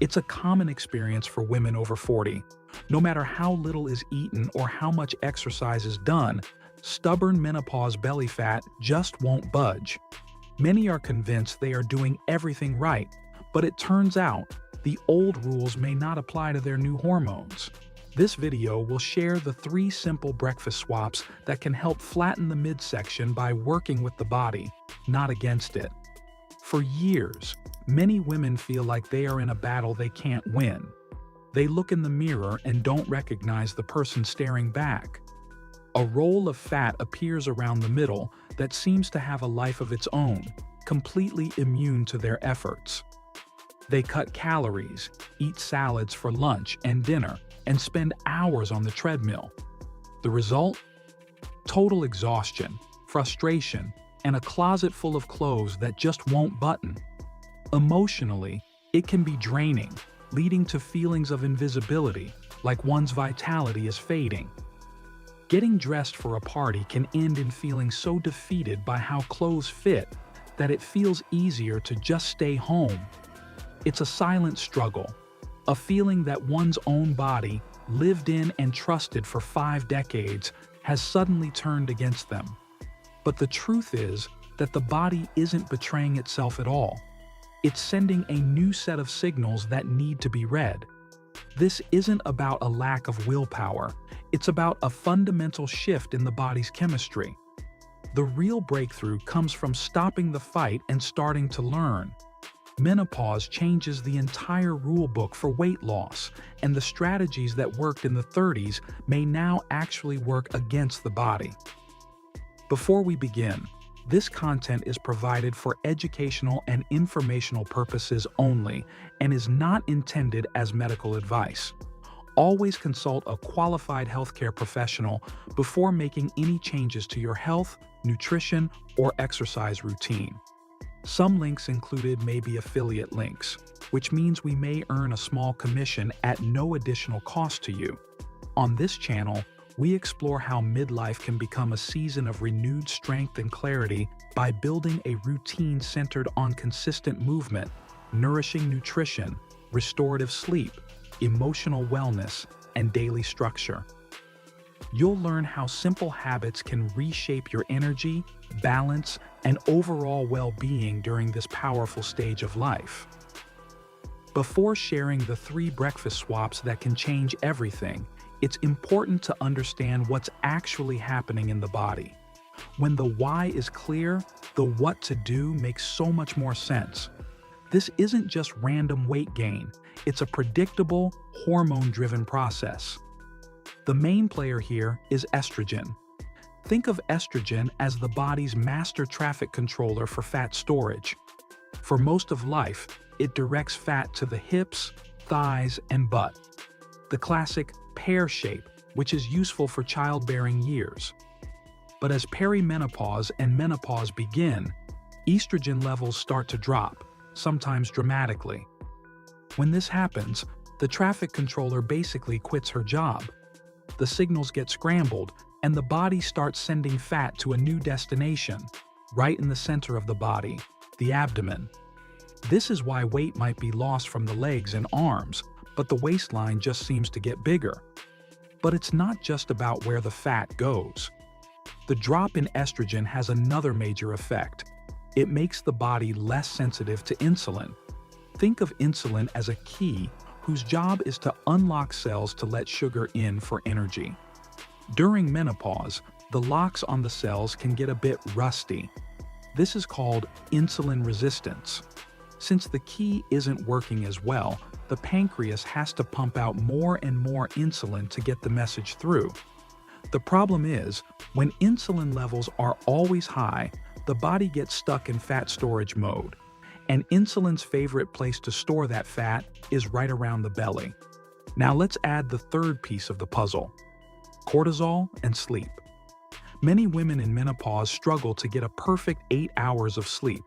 It's a common experience for women over 40. No matter how little is eaten or how much exercise is done, stubborn menopause belly fat just won't budge. Many are convinced they are doing everything right, but it turns out the old rules may not apply to their new hormones. This video will share the 3 simple breakfast swaps that can help flatten the midsection by working with the body, not against it. For years, many women feel like they are in a battle they can't win. They look in the mirror and don't recognize the person staring back. A roll of fat appears around the middle that seems to have a life of its own, completely immune to their efforts. They cut calories, eat salads for lunch and dinner, and spend hours on the treadmill. The result? Total exhaustion, frustration, and a closet full of clothes that just won't button. Emotionally, it can be draining, leading to feelings of invisibility, like one's vitality is fading. Getting dressed for a party can end in feeling so defeated by how clothes fit that it feels easier to just stay home. It's a silent struggle, a feeling that one's own body, lived in and trusted for 5 decades, has suddenly turned against them. But the truth is that the body isn't betraying itself at all. It's sending a new set of signals that need to be read. This isn't about a lack of willpower, it's about a fundamental shift in the body's chemistry. The real breakthrough comes from stopping the fight and starting to learn. Menopause changes the entire rule book for weight loss, and the strategies that worked in the 30s may now actually work against the body. Before we begin, this content is provided for educational and informational purposes only and is not intended as medical advice. Always consult a qualified healthcare professional before making any changes to your health, nutrition, or exercise routine. Some links included may be affiliate links, which means we may earn a small commission at no additional cost to you. On this channel, we explore how midlife can become a season of renewed strength and clarity by building a routine centered on consistent movement, nourishing nutrition, restorative sleep, emotional wellness, and daily structure. You'll learn how simple habits can reshape your energy, balance, and overall well-being during this powerful stage of life. Before sharing the 3 breakfast swaps that can change everything, it's important to understand what's actually happening in the body. When the why is clear, the what to do makes so much more sense. This isn't just random weight gain, it's a predictable, hormone-driven process. The main player here is estrogen. Think of estrogen as the body's master traffic controller for fat storage. For most of life, it directs fat to the hips, thighs, and butt. The classic pear shape, which is useful for childbearing years. But as perimenopause and menopause begin, estrogen levels start to drop, sometimes dramatically. When this happens, the traffic controller basically quits her job. The signals get scrambled, and the body starts sending fat to a new destination, right in the center of the body, the abdomen. This is why weight might be lost from the legs and arms, but the waistline just seems to get bigger. But it's not just about where the fat goes. The drop in estrogen has another major effect. It makes the body less sensitive to insulin. Think of insulin as a key whose job is to unlock cells to let sugar in for energy. During menopause, the locks on the cells can get a bit rusty. This is called insulin resistance. Since the key isn't working as well, the pancreas has to pump out more and more insulin to get the message through. The problem is, when insulin levels are always high, the body gets stuck in fat storage mode. And insulin's favorite place to store that fat is right around the belly. Now let's add the 3rd piece of the puzzle: cortisol and sleep. Many women in menopause struggle to get a perfect 8 hours of sleep.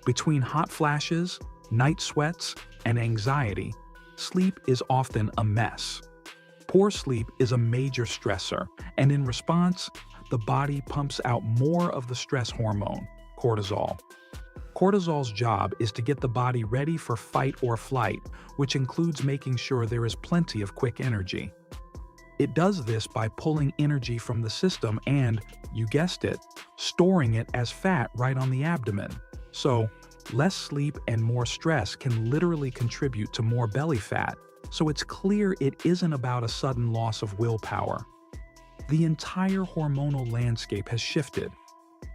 Between hot flashes, night sweats, and anxiety, sleep is often a mess. Poor sleep is a major stressor, and in response, the body pumps out more of the stress hormone, cortisol. Cortisol's job is to get the body ready for fight or flight, which includes making sure there is plenty of quick energy. It does this by pulling energy from the system and, you guessed it, storing it as fat right on the abdomen. So, less sleep and more stress can literally contribute to more belly fat, so it's clear it isn't about a sudden loss of willpower. The entire hormonal landscape has shifted.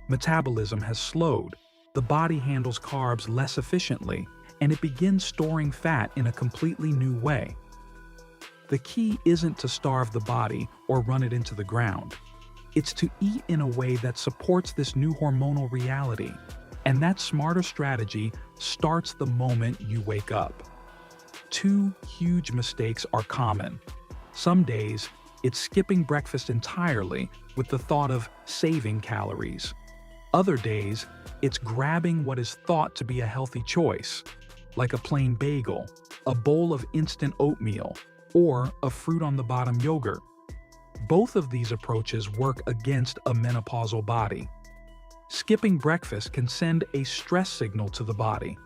Metabolism has slowed, the body handles carbs less efficiently, and it begins storing fat in a completely new way. The key isn't to starve the body or run it into the ground. It's to eat in a way that supports this new hormonal reality. And that smarter strategy starts the moment you wake up. Two huge mistakes are common. Some days, it's skipping breakfast entirely with the thought of saving calories. Other days, it's grabbing what is thought to be a healthy choice, like a plain bagel, a bowl of instant oatmeal, or a fruit-on-the-bottom yogurt. Both of these approaches work against a menopausal body. Skipping breakfast can send a stress signal to the body.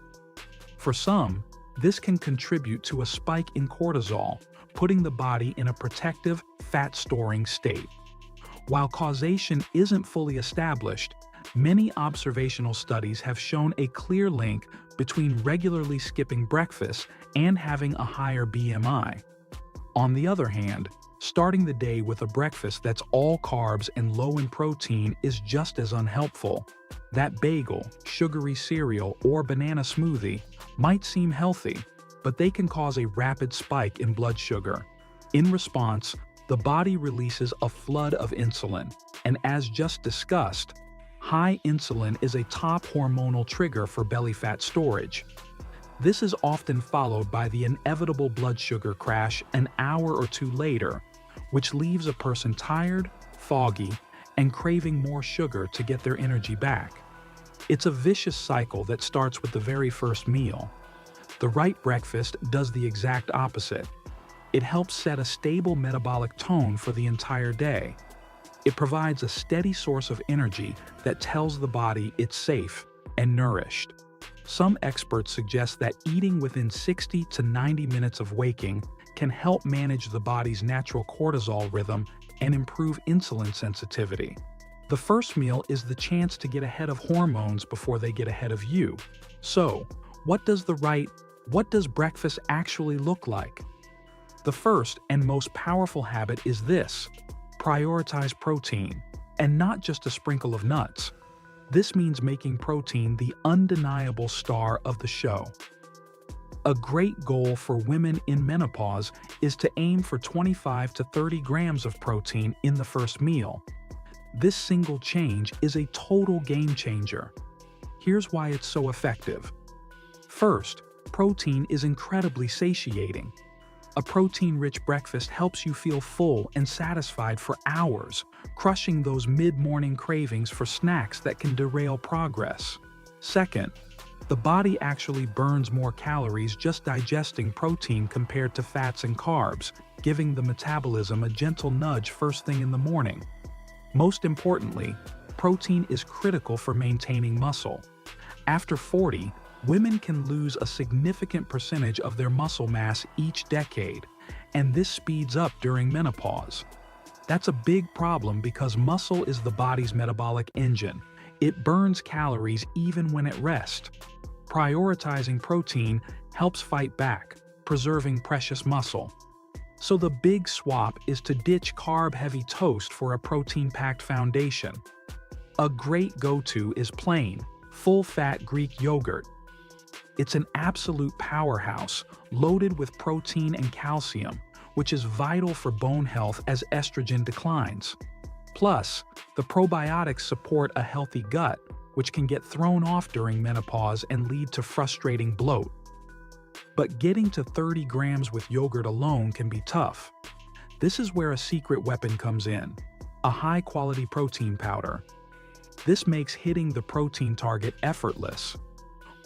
For some, this can contribute to a spike in cortisol, putting the body in a protective, fat-storing state. While causation isn't fully established, many observational studies have shown a clear link between regularly skipping breakfast and having a higher BMI. On the other hand, starting the day with a breakfast that's all carbs and low in protein is just as unhelpful. That bagel, sugary cereal, or banana smoothie might seem healthy, but they can cause a rapid spike in blood sugar. In response, the body releases a flood of insulin, and as just discussed, high insulin is a top hormonal trigger for belly fat storage. This is often followed by the inevitable blood sugar crash an hour or two later, which leaves a person tired, foggy, and craving more sugar to get their energy back. It's a vicious cycle that starts with the very first meal. The right breakfast does the exact opposite. It helps set a stable metabolic tone for the entire day. It provides a steady source of energy that tells the body it's safe and nourished. Some experts suggest that eating within 60 to 90 minutes of waking can help manage the body's natural cortisol rhythm and improve insulin sensitivity. The first meal is the chance to get ahead of hormones before they get ahead of you. So, what does breakfast actually look like? The first and most powerful habit is this: prioritize protein, and not just a sprinkle of nuts. This means making protein the undeniable star of the show. A great goal for women in menopause is to aim for 25 to 30 grams of protein in the first meal. This single change is a total game changer. Here's why it's so effective. First, protein is incredibly satiating. A protein-rich breakfast helps you feel full and satisfied for hours, crushing those mid-morning cravings for snacks that can derail progress. Second, the body actually burns more calories just digesting protein compared to fats and carbs, giving the metabolism a gentle nudge first thing in the morning. Most importantly, protein is critical for maintaining muscle. After 40, women can lose a significant percentage of their muscle mass each decade, and this speeds up during menopause. That's a big problem because muscle is the body's metabolic engine. It burns calories even when at rest. Prioritizing protein helps fight back, preserving precious muscle. So the big swap is to ditch carb-heavy toast for a protein-packed foundation. A great go-to is plain, full-fat Greek yogurt. It's an absolute powerhouse, loaded with protein and calcium, which is vital for bone health as estrogen declines. Plus, the probiotics support a healthy gut, which can get thrown off during menopause and lead to frustrating bloat. But getting to 30 grams with yogurt alone can be tough. This is where a secret weapon comes in: a high-quality protein powder. This makes hitting the protein target effortless.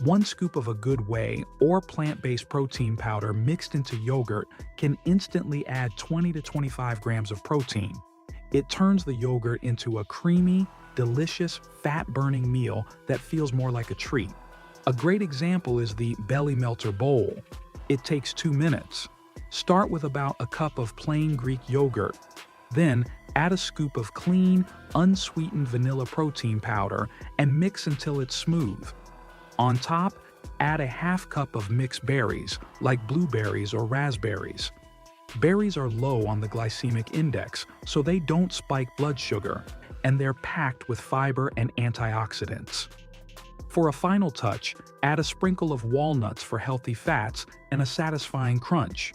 One scoop of a good whey or plant-based protein powder mixed into yogurt can instantly add 20 to 25 grams of protein. It turns the yogurt into a creamy, delicious, fat-burning meal that feels more like a treat. A great example is the belly melter bowl. It takes 2 minutes. Start with about a cup of plain Greek yogurt. Then add a scoop of clean, unsweetened vanilla protein powder and mix until it's smooth. On top, add a half cup of mixed berries, like blueberries or raspberries. Berries are low on the glycemic index, so they don't spike blood sugar, and they're packed with fiber and antioxidants. For a final touch, add a sprinkle of walnuts for healthy fats and a satisfying crunch.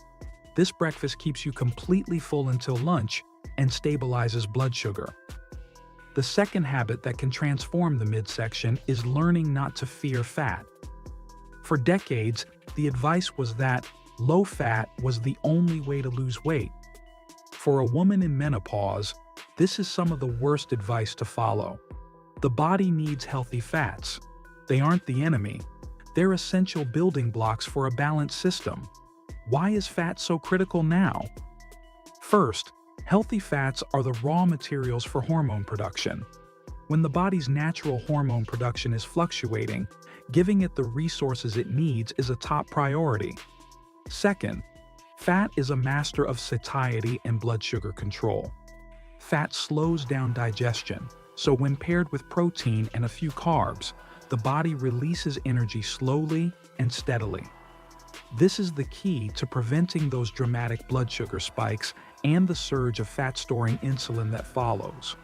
This breakfast keeps you completely full until lunch and stabilizes blood sugar. The second habit that can transform the midsection is learning not to fear fat. For decades, the advice was that low fat was the only way to lose weight. For a woman in menopause, this is some of the worst advice to follow. The body needs healthy fats. They aren't the enemy. They're essential building blocks for a balanced system. Why is fat so critical now? First, healthy fats are the raw materials for hormone production. When the body's natural hormone production is fluctuating, giving it the resources it needs is a top priority. Second, fat is a master of satiety and blood sugar control. Fat slows down digestion, so when paired with protein and a few carbs, the body releases energy slowly and steadily. This is the key to preventing those dramatic blood sugar spikes and the surge of fat-storing insulin that follows.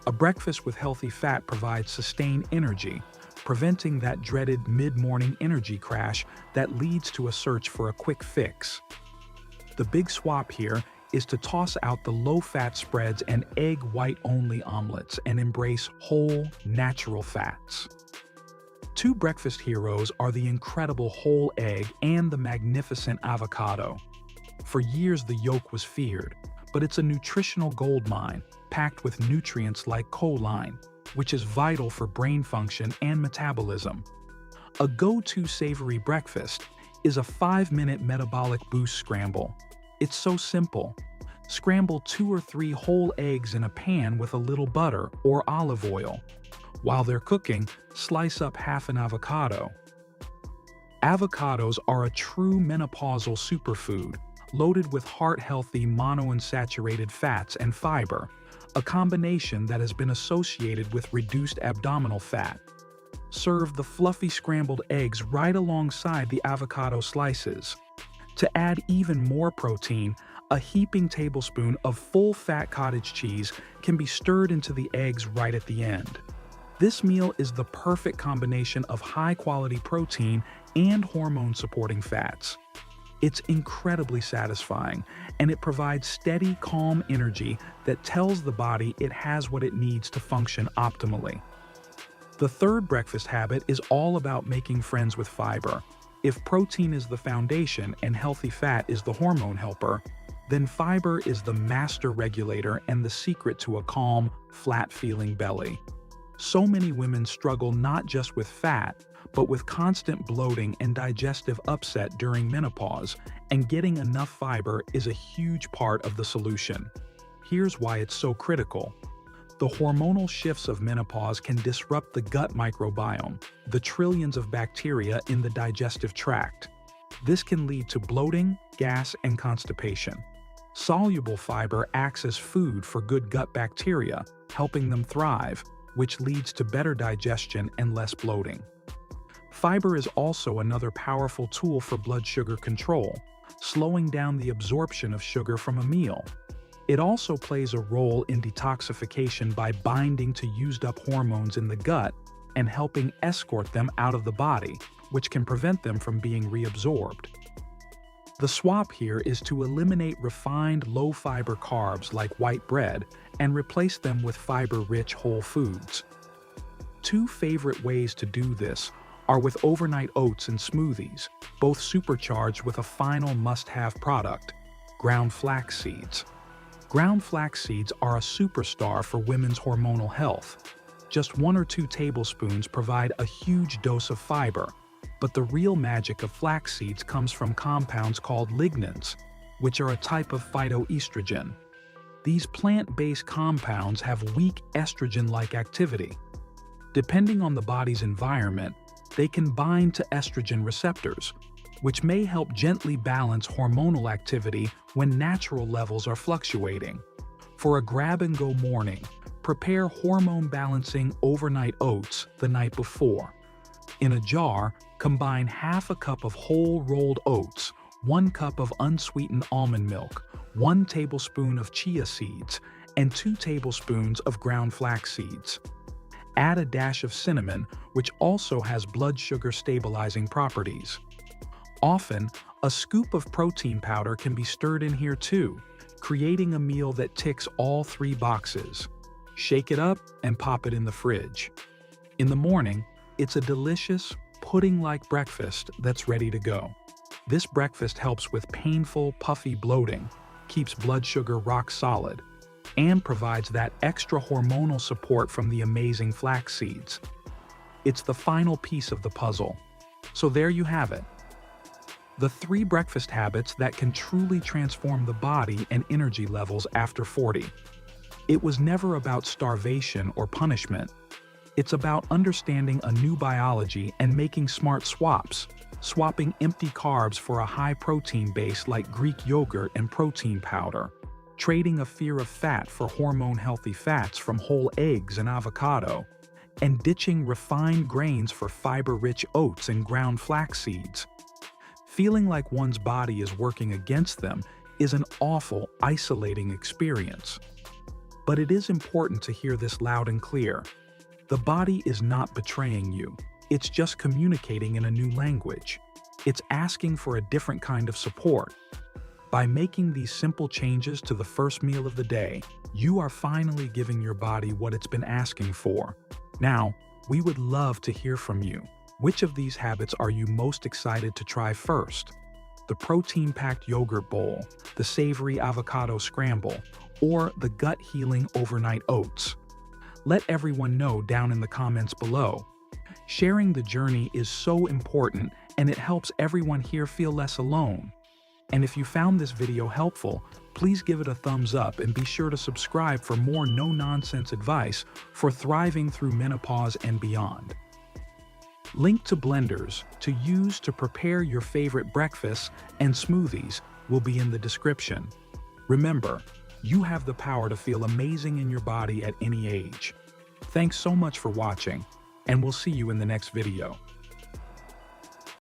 A breakfast with healthy fat provides sustained energy, preventing that dreaded mid-morning energy crash that leads to a search for a quick fix. The big swap here is to toss out the low-fat spreads and egg white-only omelets and embrace whole, natural fats. Two breakfast heroes are the incredible whole egg and the magnificent avocado. For years, the yolk was feared, but it's a nutritional goldmine packed with nutrients like choline, which is vital for brain function and metabolism. A go-to savory breakfast is a 5-minute metabolic boost scramble. It's so simple. Scramble 2 or 3 whole eggs in a pan with a little butter or olive oil. While they're cooking, slice up half an avocado. Avocados are a true menopausal superfood, loaded with heart-healthy monounsaturated fats and fiber, a combination that has been associated with reduced abdominal fat. Serve the fluffy scrambled eggs right alongside the avocado slices. To add even more protein, a heaping tablespoon of full-fat cottage cheese can be stirred into the eggs right at the end. This meal is the perfect combination of high-quality protein and hormone-supporting fats. It's incredibly satisfying, and it provides steady, calm energy that tells the body it has what it needs to function optimally. The third breakfast habit is all about making friends with fiber. If protein is the foundation and healthy fat is the hormone helper, then fiber is the master regulator and the secret to a calm, flat-feeling belly. So many women struggle not just with fat, but with constant bloating and digestive upset during menopause, and getting enough fiber is a huge part of the solution. Here's why it's so critical. The hormonal shifts of menopause can disrupt the gut microbiome, the trillions of bacteria in the digestive tract. This can lead to bloating, gas, and constipation. Soluble fiber acts as food for good gut bacteria, helping them thrive, which leads to better digestion and less bloating. Fiber is also another powerful tool for blood sugar control, slowing down the absorption of sugar from a meal. It also plays a role in detoxification by binding to used-up hormones in the gut and helping escort them out of the body, which can prevent them from being reabsorbed. The swap here is to eliminate refined low-fiber carbs like white bread and replace them with fiber-rich whole foods. Two favorite ways to do this are with overnight oats and smoothies, both supercharged with a final must-have product, ground flax seeds. Ground flax seeds are a superstar for women's hormonal health. Just 1 or 2 tablespoons provide a huge dose of fiber, but the real magic of flax seeds comes from compounds called lignans, which are a type of phytoestrogen. These plant-based compounds have weak estrogen-like activity. Depending on the body's environment, They can bind to estrogen receptors, which may help gently balance hormonal activity when natural levels are fluctuating. For a grab-and-go morning, prepare hormone-balancing overnight oats the night before. In a jar, combine half a cup of whole rolled oats, 1 cup of unsweetened almond milk, 1 tablespoon of chia seeds, and 2 tablespoons of ground flax seeds. Add a dash of cinnamon, which also has blood sugar stabilizing properties. Often, a scoop of protein powder can be stirred in here too, creating a meal that ticks all 3 boxes. Shake it up and pop it in the fridge. In the morning, it's a delicious, pudding-like breakfast that's ready to go. This breakfast helps with painful, puffy bloating, keeps blood sugar rock solid, and provides that extra hormonal support from the amazing flax seeds. It's the final piece of the puzzle. So there you have it. The 3 breakfast habits that can truly transform the body and energy levels after 40. It was never about starvation or punishment. It's about understanding a new biology and making smart swaps, swapping empty carbs for a high-protein base like Greek yogurt and protein powder, trading a fear of fat for hormone-healthy fats from whole eggs and avocado, and ditching refined grains for fiber-rich oats and ground flax seeds. Feeling like one's body is working against them is an awful, isolating experience. But it is important to hear this loud and clear. The body is not betraying you. It's just communicating in a new language. It's asking for a different kind of support. By making these simple changes to the first meal of the day, you are finally giving your body what it's been asking for. Now, we would love to hear from you. Which of these habits are you most excited to try first? The protein-packed yogurt bowl, the savory avocado scramble, or the gut-healing overnight oats? Let everyone know down in the comments below. Sharing the journey is so important, and it helps everyone here feel less alone. And if you found this video helpful, please give it a thumbs up and be sure to subscribe for more no-nonsense advice for thriving through menopause and beyond. Link to blenders to use to prepare your favorite breakfasts and smoothies will be in the description. Remember, you have the power to feel amazing in your body at any age. Thanks so much for watching, and we'll see you in the next video.